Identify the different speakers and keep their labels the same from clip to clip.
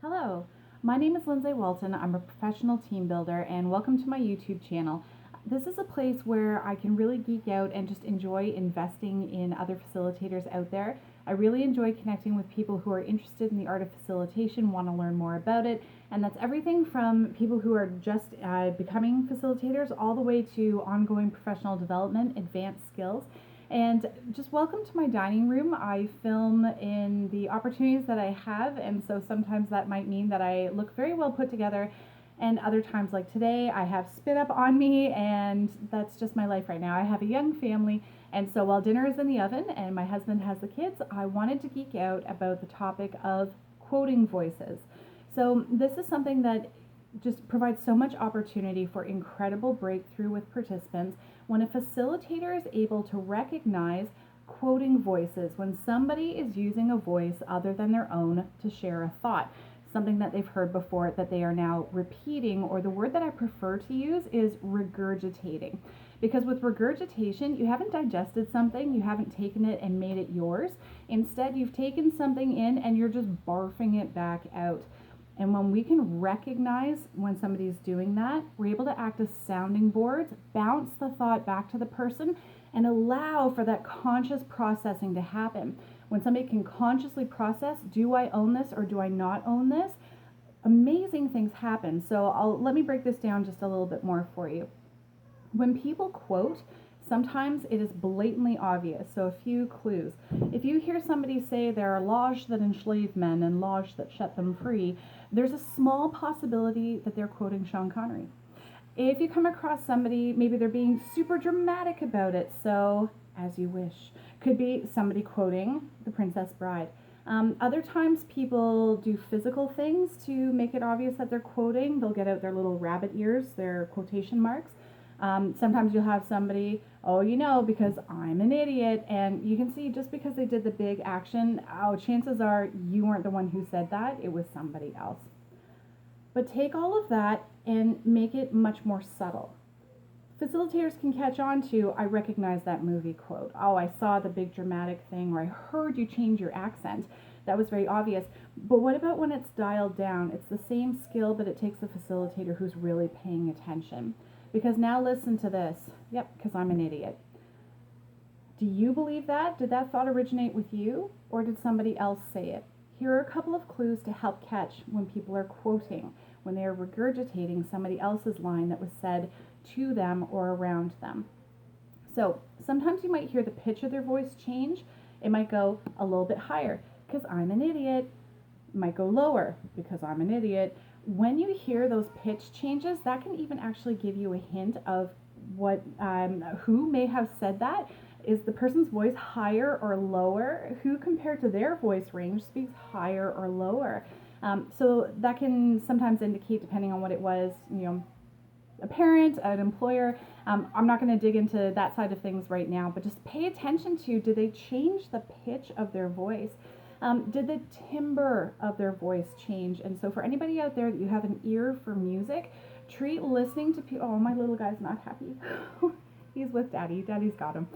Speaker 1: Hello, my name is Lindsay Walton. I'm a professional team builder, and welcome to my YouTube channel. This is a place where I can really geek out and just enjoy investing in other facilitators out there. I really enjoy connecting with people who are interested in the art of facilitation, want to learn more about it, and that's everything from people who are just becoming facilitators all the way to ongoing professional development, advanced skills. And just welcome to my dining room. I film in the opportunities that I have, and so sometimes that might mean that I look very well put together, and other times, like today, I have spit up on me, and that's just my life right now. I have a young family, and so while dinner is in the oven and my husband has the kids, I wanted to geek out about the topic of quoting voices. So, this is something that just provides so much opportunity for incredible breakthrough with participants when a facilitator is able to recognize quoting voices, when somebody is using a voice other than their own to share a thought, something that they've heard before that they are now repeating, or the word that I prefer to use is regurgitating. Because with regurgitation, you haven't digested something, you haven't taken it and made it yours. Instead, you've taken something in and you're just barfing it back out. And when we can recognize when somebody's doing that, we're able to act as sounding boards, bounce the thought back to the person, and allow for that conscious processing to happen. When somebody can consciously process, do I own this or do I not own this? Amazing things happen. So let me break this down just a little bit more for you. When people quote, sometimes it is blatantly obvious. So a few clues. If you hear somebody say there are laws that enslave men and laws that set them free, there's a small possibility that they're quoting Sean Connery. If you come across somebody, maybe they're being super dramatic about it, so as you wish. Could be somebody quoting The Princess Bride. Other times people do physical things to make it obvious that they're quoting. They'll get out their little rabbit ears, their quotation marks. Sometimes you'll have somebody, oh, because I'm an idiot, and you can see just because they did the big action, chances are you weren't the one who said that, it was somebody else. But take all of that and make it much more subtle. Facilitators can catch on to, I recognize that movie quote. Oh, I saw the big dramatic thing, or I heard you change your accent. That was very obvious. But what about when it's dialed down? It's the same skill, but it takes the facilitator who's really paying attention. Because now listen to this. Yep, because I'm an idiot. Do you believe that? Did that thought originate with you, or did somebody else say it? Here are a couple of clues to help catch when people are quoting, when they are regurgitating somebody else's line that was said to them or around them. So sometimes you might hear the pitch of their voice change. It might go a little bit higher, because I'm an idiot. It might go lower, because I'm an idiot. When you hear those pitch changes, that can even actually give you a hint of who may have said that. Is the person's voice higher or lower? Who compared to their voice range speaks higher or lower? So that can sometimes indicate, depending on what it was, a parent, an employer. I'm not going to dig into that side of things right now, but just pay attention to, did they change the pitch of their voice? Did the timbre of their voice change? And so for anybody out there that you have an ear for music, treat listening to people, oh, my little guy's not happy. He's with daddy. Daddy's got him.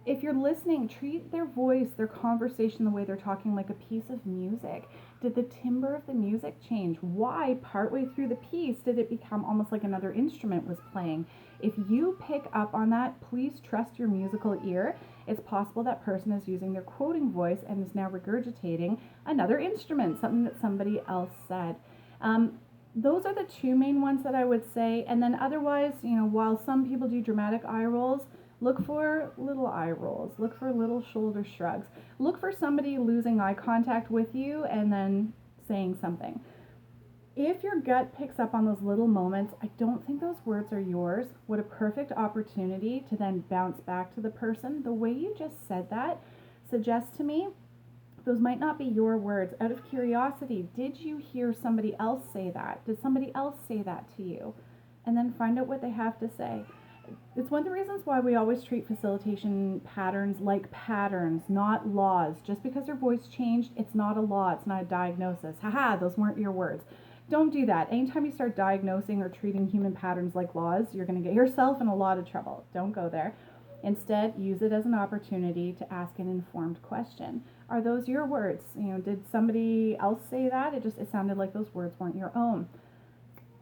Speaker 1: If you're listening, treat their voice, their conversation, the way they're talking like a piece of music. Did the timbre of the music change? Why, partway through the piece, did it become almost like another instrument was playing? If you pick up on that, please trust your musical ear. It's possible that person is using their quoting voice and is now regurgitating another instrument, something that somebody else said. Those are the two main ones that I would say. And then otherwise, while some people do dramatic eye rolls, look for little eye rolls. Look for little shoulder shrugs. Look for somebody losing eye contact with you and then saying something. If your gut picks up on those little moments, I don't think those words are yours. What a perfect opportunity to then bounce back to the person. The way you just said that suggests to me those might not be your words. Out of curiosity, did you hear somebody else say that? Did somebody else say that to you? And then find out what they have to say. It's one of the reasons why we always treat facilitation patterns like patterns, not laws. Just because their voice changed, it's not a law, it's not a diagnosis. Haha, those weren't your words. Don't do that. Anytime you start diagnosing or treating human patterns like laws, you're going to get yourself in a lot of trouble. Don't go there. Instead, use it as an opportunity to ask an informed question. Are those your words? Did somebody else say that? It sounded like those words weren't your own.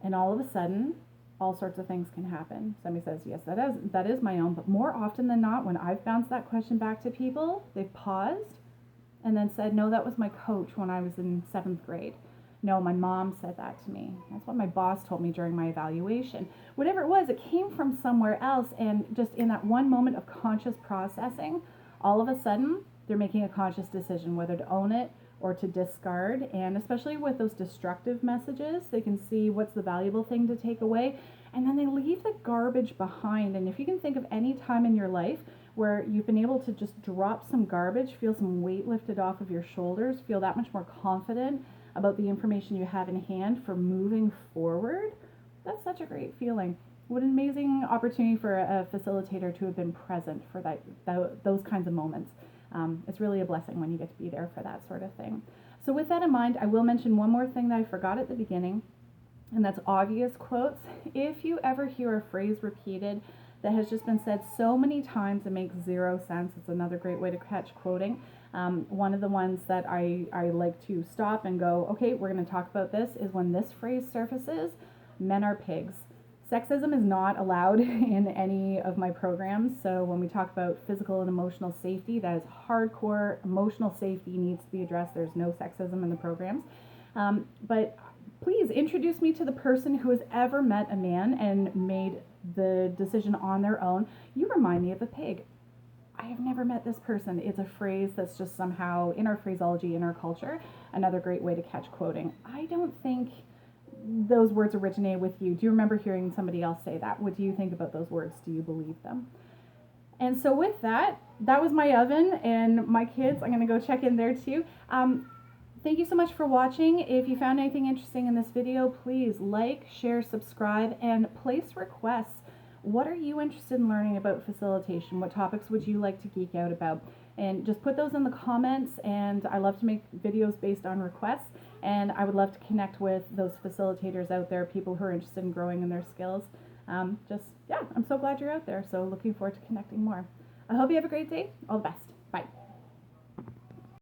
Speaker 1: And all of a sudden, all sorts of things can happen. Somebody says, yes, that is my own. But more often than not, when I've bounced that question back to people, they've paused and then said, no, that was my coach when I was in 7th grade. No, my mom said that to me. That's what my boss told me during my evaluation. Whatever it was, it came from somewhere else. And just in that one moment of conscious processing, all of a sudden, they're making a conscious decision whether to own it or to discard. And especially with those destructive messages, they can see what's the valuable thing to take away. And then they leave the garbage behind. And if you can think of any time in your life where you've been able to just drop some garbage, feel some weight lifted off of your shoulders, feel that much more confident about the information you have in hand for moving forward, that's such a great feeling. What an amazing opportunity for a facilitator to have been present for those kinds of moments. It's really a blessing when you get to be there for that sort of thing. So with that in mind, I will mention one more thing that I forgot at the beginning, and that's obvious quotes. If you ever hear a phrase repeated that has just been said so many times it makes zero sense, it's another great way to catch quoting. One of the ones that I like to stop and go, okay, we're going to talk about this, is when this phrase surfaces: men are pigs. Sexism is not allowed in any of my programs. So when we talk about physical and emotional safety, that is hardcore. Emotional safety needs to be addressed. There's no sexism in the programs. But please introduce me to the person who has ever met a man and made the decision on their own. You remind me of a pig. I have never met this person. It's a phrase that's just somehow in our phraseology, in our culture. Another great way to catch quoting. I don't think those words originate with you. Do you remember hearing somebody else say that? What do you think about those words? Do you believe them? And so with that was my oven and my kids. I'm going to go check in there too. Thank you so much for watching. If you found anything interesting in this video, please like, share, subscribe, and place requests. What are you interested in learning about facilitation? What topics would you like to geek out about? And just put those in the comments, and I love to make videos based on requests, and I would love to connect with those facilitators out there, people who are interested in growing in their skills. I'm so glad you're out there, so looking forward to connecting more. I hope you have a great day. All the best. Bye.